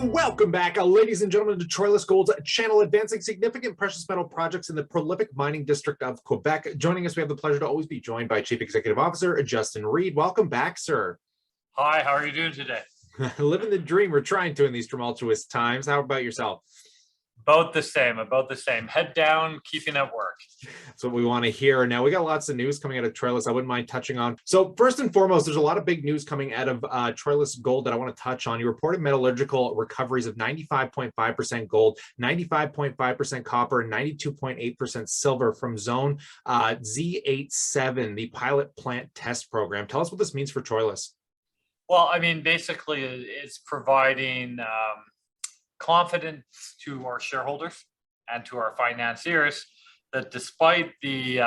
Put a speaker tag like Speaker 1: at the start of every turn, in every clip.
Speaker 1: Welcome back, ladies and gentlemen, to Troilus Gold's channel, advancing significant precious metal projects in the prolific mining district of Quebec. Joining us, we have the pleasure to always be joined by Chief Executive Officer Justin Reid. Welcome back, sir.
Speaker 2: Hi, how are you doing today?
Speaker 1: Living the dream. We're trying to in these tumultuous times. How about yourself?
Speaker 2: About the same. Head down, keeping at work.
Speaker 1: That's what we want to hear. Now, we got lots of news coming out of Troilus I wouldn't mind touching on. So first and foremost, there's a lot of big news coming out of Troilus Gold that I want to touch on. You reported metallurgical recoveries of 95.5% gold, 95.5% copper, and 92.8% silver from zone Z87, the pilot plant test program. Tell us what this means for Troilus.
Speaker 2: Well, I mean, basically, it's providing confidence to our shareholders and to our financiers that despite the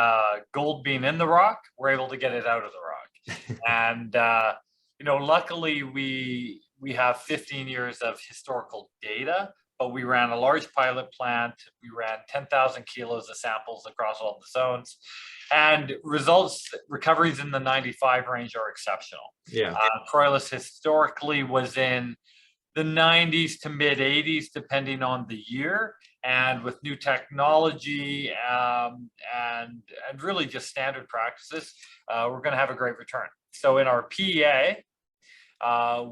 Speaker 2: gold being in the rock, we're able to get it out of the rock. And luckily we have 15 years of historical data, but we ran a large pilot plant. We ran 10,000 kilos of samples across all the zones, and recoveries in the 95 range are exceptional.
Speaker 1: Yeah.
Speaker 2: Troilus historically was in the 90s to mid 80s, depending on the year. And with new technology and really just standard practices, we're going to have a great return. So in our PEA,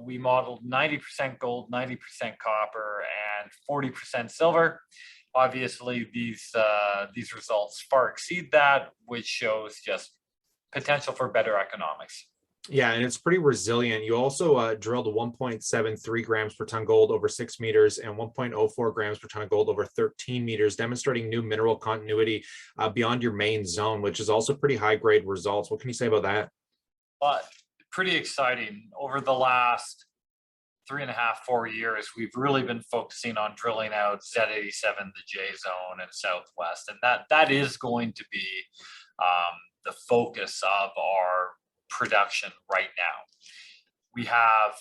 Speaker 2: we modeled 90% gold, 90% copper, and 40% silver. Obviously, these results far exceed that, which shows just potential for better economics.
Speaker 1: Yeah, and it's pretty resilient. You also drilled 1.73 grams per ton gold over 6 meters and 1.04 grams per ton of gold over 13 meters, demonstrating new mineral continuity beyond your main zone, which is also pretty high-grade results. What can you say about that?
Speaker 2: Pretty exciting. Over the last 3.5, 4 years, we've really been focusing on drilling out Z87, the J zone, and Southwest, and that is going to be the focus of our production right now. We have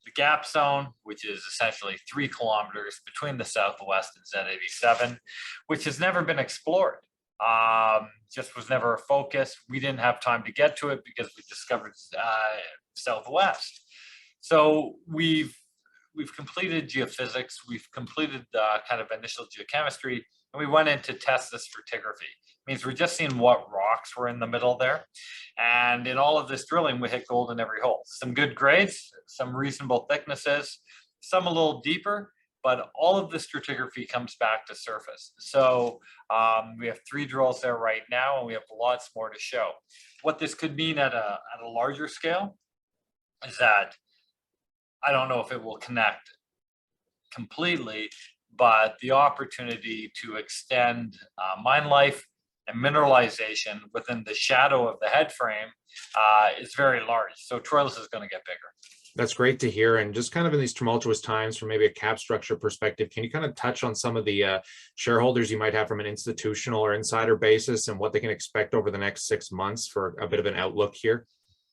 Speaker 2: the gap zone, which is essentially 3 kilometers between the Southwest and Z87, which has never been explored. Just was never a focus. We didn't have time to get to it because we discovered Southwest. So we've completed geophysics, we've completed kind of initial geochemistry, and we went in to test the stratigraphy. It means we're just seeing what rocks were in the middle there. And in all of this drilling, we hit gold in every hole. Some good grades, some reasonable thicknesses, some a little deeper, but all of the stratigraphy comes back to surface. So we have 3 drills there right now, and we have lots more to show. What this could mean at a larger scale is that I don't know if it will connect completely, but the opportunity to extend mine life and mineralization within the shadow of the head frame is very large. So Troilus is going to get bigger.
Speaker 1: That's great to hear. And just kind of in these tumultuous times, from maybe a cap structure perspective, can you kind of touch on some of the shareholders you might have from an institutional or insider basis and what they can expect over the next 6 months for a bit of an outlook here?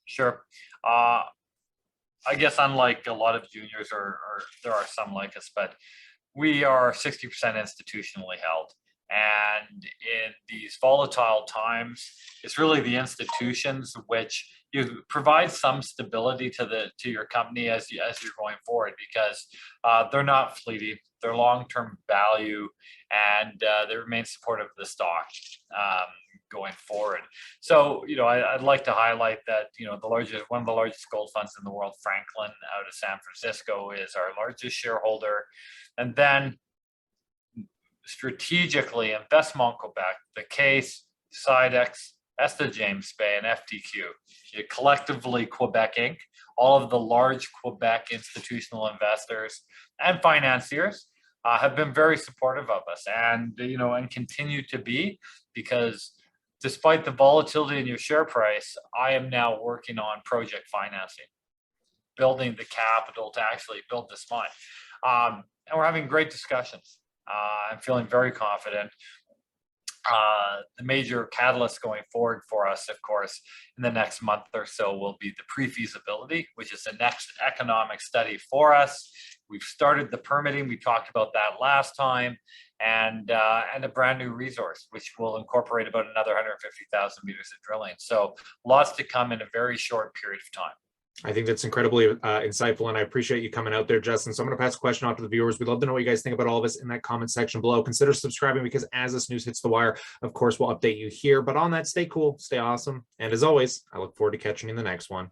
Speaker 2: Sure. I guess unlike a lot of juniors, or there are some like us, but we are 60% institutionally held. And in these volatile times, it's really the institutions which you provide some stability to your company as you're going forward, because they're not fleeting, they're long-term value, and they remain supportive of the stock going forward. So I'd like to highlight that one of the largest gold funds in the world, Franklin, out of San Francisco, is our largest shareholder, and then strategically Investment Quebec, the Case, Sidex, Esta James Bay, and FTQ, collectively Quebec Inc., all of the large Quebec institutional investors and financiers have been very supportive of us, and continue to be, because despite the volatility in your share price, I am now working on project financing, building the capital to actually build this mine, and we're having great discussions. I'm feeling very confident. The major catalyst going forward for us, of course, in the next month or so will be the pre-feasibility, which is the next economic study for us. We've started the permitting. We talked about that last time, and a brand new resource, which will incorporate about another 150,000 meters of drilling. So lots to come in a very short period of time.
Speaker 1: I think that's incredibly insightful, and I appreciate you coming out there, Justin. So I'm going to pass the question off to the viewers. We'd love to know what you guys think about all of this in that comment section below. Consider subscribing, because as this news hits the wire, of course, we'll update you here. But on that, stay cool, stay awesome. And as always, I look forward to catching you in the next one.